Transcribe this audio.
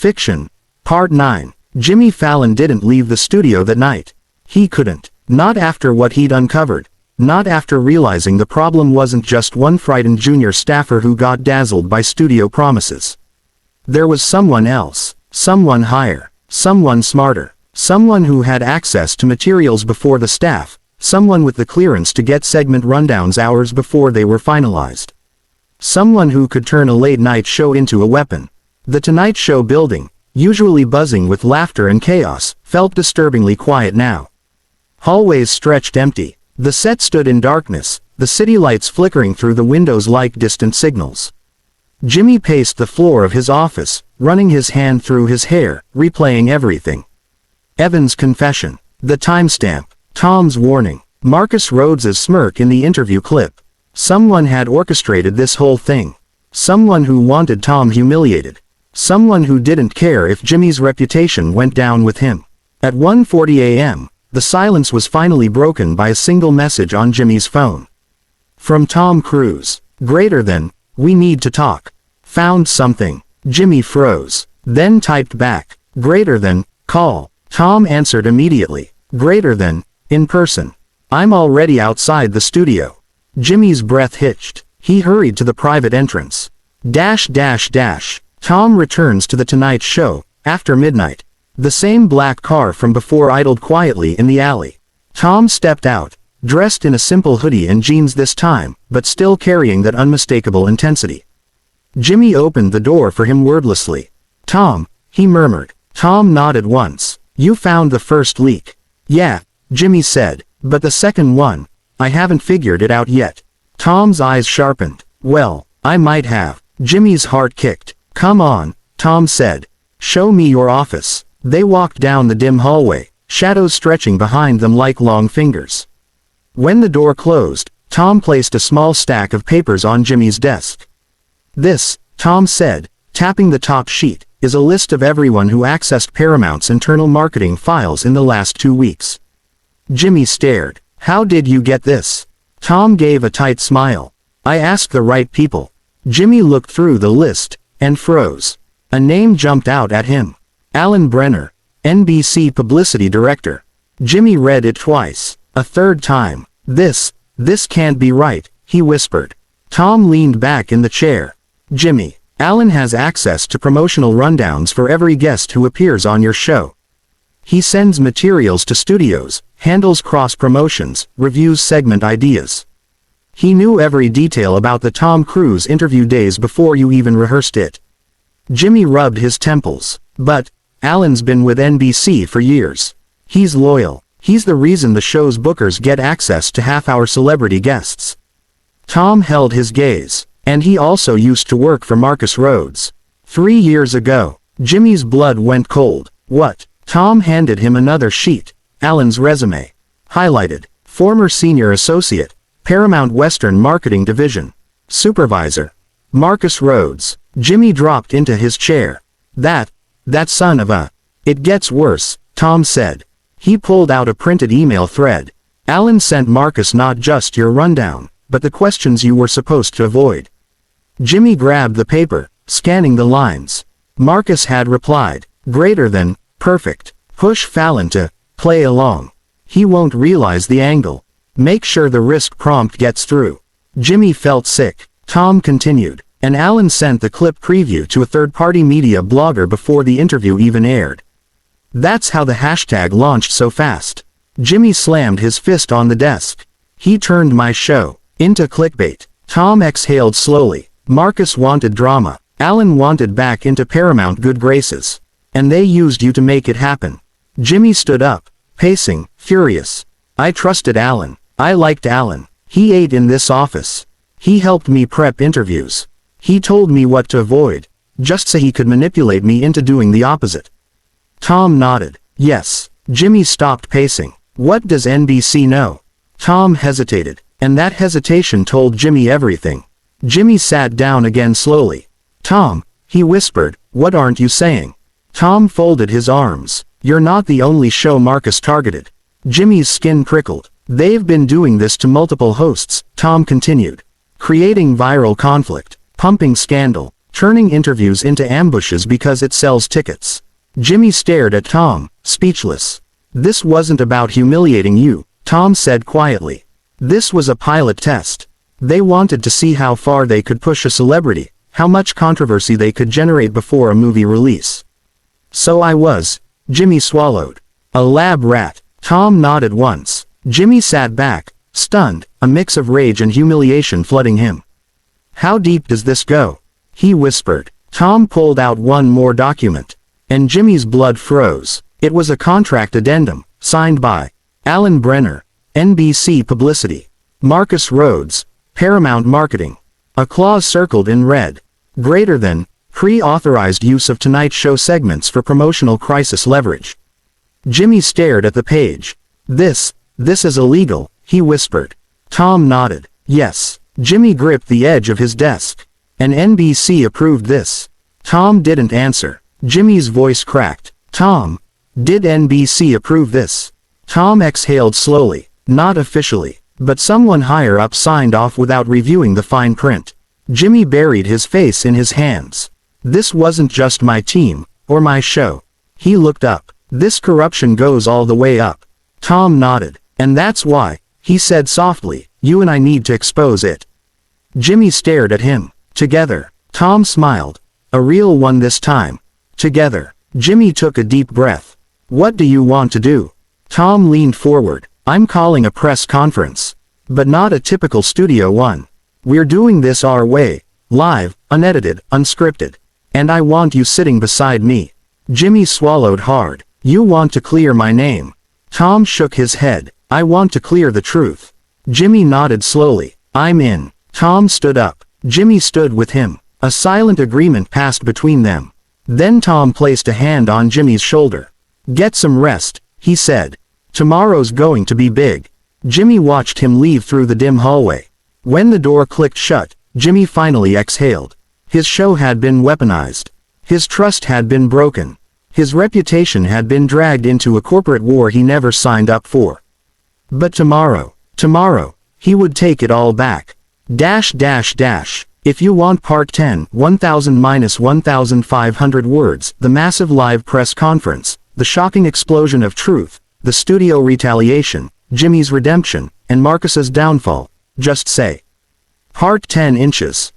Fiction. Part 9. Jimmy Fallon didn't leave the studio that night. He couldn't. Not after what he'd uncovered. Not after realizing the problem wasn't just one frightened junior staffer who got dazzled by studio promises. There was someone else. Someone higher. Someone smarter. Someone who had access to materials before the staff. Someone with the clearance to get segment rundowns hours before they were finalized. Someone who could turn a late-night show into a weapon. The Tonight Show building, usually buzzing with laughter and chaos, felt disturbingly quiet now. Hallways stretched empty. The set stood in darkness, the city lights flickering through the windows like distant signals. Jimmy paced the floor of his office, running his hand through his hair, replaying everything. Evan's confession. The timestamp. Tom's warning. Marcus Rhodes's smirk in the interview clip. Someone had orchestrated this whole thing. Someone who wanted Tom humiliated. Someone who didn't care if Jimmy's reputation went down with him. At 1:40 a.m., the silence was finally broken by a single message on Jimmy's phone. From Tom Cruise. Greater than, "We need to talk." Found something. Jimmy froze. Then typed back. Greater than, "Call." Tom answered immediately. Greater than, "In person. I'm already outside the studio." Jimmy's breath hitched. He hurried to the private entrance. Tom returns to the Tonight Show, after midnight. The same black car from before idled quietly in the alley. Tom stepped out, dressed in a simple hoodie and jeans this time, but still carrying that unmistakable intensity. Jimmy opened the door for him wordlessly. "Tom," he murmured. Tom nodded once. "You found the first leak." "Yeah," Jimmy said, "but the second one, I haven't figured it out yet." Tom's eyes sharpened. "Well, I might have." Jimmy's heart kicked. "Come on," Tom said. "Show me your office." They walked down the dim hallway, shadows stretching behind them like long fingers. When the door closed, Tom placed a small stack of papers on Jimmy's desk. "This," Tom said, tapping the top sheet, "is a list of everyone who accessed Paramount's internal marketing files in the last 2 weeks." Jimmy stared. "How did you get this?" Tom gave a tight smile. "I asked the right people." Jimmy looked through the list, and froze. A name jumped out at him. Alan Brenner, NBC publicity director. Jimmy read it twice. A third time. This can't be right," he whispered. Tom leaned back in the chair. "Jimmy, Alan has access to promotional rundowns for every guest who appears on your show. He sends materials to studios, handles cross-promotions, reviews segment ideas. He knew every detail about the Tom Cruise interview days before you even rehearsed it." Jimmy rubbed his temples. "But, Alan's been with NBC for years. He's loyal. He's the reason the show's bookers get access to half-hour celebrity guests." Tom held his gaze. "And he also used to work for Marcus Rhodes. 3 years ago." Jimmy's blood went cold. "What?" Tom handed him another sheet. Alan's resume. Highlighted. Former senior associate. Paramount Western Marketing Division. Supervisor. Marcus Rhodes. Jimmy dropped into his chair. That son of a... "It gets worse," Tom said. He pulled out a printed email thread. "Alan sent Marcus not just your rundown, but the questions you were supposed to avoid." Jimmy grabbed the paper, scanning the lines. Marcus had replied, "Greater than, perfect. Push Fallon to play along. He won't realize the angle. Make sure the risk prompt gets through." Jimmy felt sick. Tom continued, "And Alan sent the clip preview to a third-party media blogger before the interview even aired. That's how the hashtag launched so fast." Jimmy slammed his fist on the desk. "He turned my show into clickbait." Tom exhaled slowly. Marcus wanted drama. Alan wanted back into Paramount good graces. And they used you to make it happen. Jimmy stood up, pacing, furious. "I trusted Alan. I liked Alan. He ate in this office. He helped me prep interviews. He told me what to avoid, just so he could manipulate me into doing the opposite." Tom nodded. "Yes." Jimmy stopped pacing. "What does NBC know?" Tom hesitated, and that hesitation told Jimmy everything. Jimmy sat down again slowly. "Tom," he whispered, "what aren't you saying?" Tom folded his arms. "You're not the only show Marcus targeted." Jimmy's skin prickled. "They've been doing this to multiple hosts," Tom continued. "Creating viral conflict, pumping scandal, turning interviews into ambushes because it sells tickets. Jimmy stared at Tom, speechless. This wasn't about humiliating you, Tom said quietly. This was a pilot test. They wanted to see how far they could push a celebrity, how much controversy they could generate before a movie release. So I was. Jimmy swallowed. A lab rat. Tom nodded once. Jimmy sat back, stunned, a mix of rage and humiliation flooding him. How deep does this go? He whispered. Tom pulled out one more document. And Jimmy's blood froze. It was a contract addendum, signed by Alan Brenner, NBC Publicity, Marcus Rhodes, Paramount Marketing. A clause circled in red. Greater than, pre-authorized use of Tonight Show segments for promotional crisis leverage. Jimmy stared at the page. This is illegal, he whispered. Tom nodded. Yes. Jimmy gripped the edge of his desk. And NBC approved this. Tom didn't answer. Jimmy's voice cracked. Tom, did NBC approve this? Tom exhaled slowly. Not officially. But someone higher up signed off without reviewing the fine print. Jimmy buried his face in his hands. This wasn't just my team, or my show. He looked up. This corruption goes all the way up. Tom nodded. And that's why, he said softly, you and I need to expose it. Jimmy stared at him. Together. Tom smiled. A real one this time. Together. Jimmy took a deep breath. What do you want to do? Tom leaned forward. I'm calling a press conference. But not a typical studio one. We're doing this our way. Live, unedited, unscripted. And I want you sitting beside me. Jimmy swallowed hard. You want to clear my name. Tom shook his head. I want to clear the truth. Jimmy nodded slowly. I'm in. Tom stood up. Jimmy stood with him. A silent agreement passed between them. Then Tom placed a hand on Jimmy's shoulder. Get some rest, he said. Tomorrow's going to be big. Jimmy watched him leave through the dim hallway. When the door clicked shut, Jimmy finally exhaled. His show had been weaponized. His trust had been broken. His reputation had been dragged into a corporate war he never signed up for. But tomorrow, he would take it all back. If you want part 10, 1,000-1,500 words, the massive live press conference, the shocking explosion of truth, the studio retaliation, Jimmy's redemption, and Marcus's downfall, just say. Part 10 inches.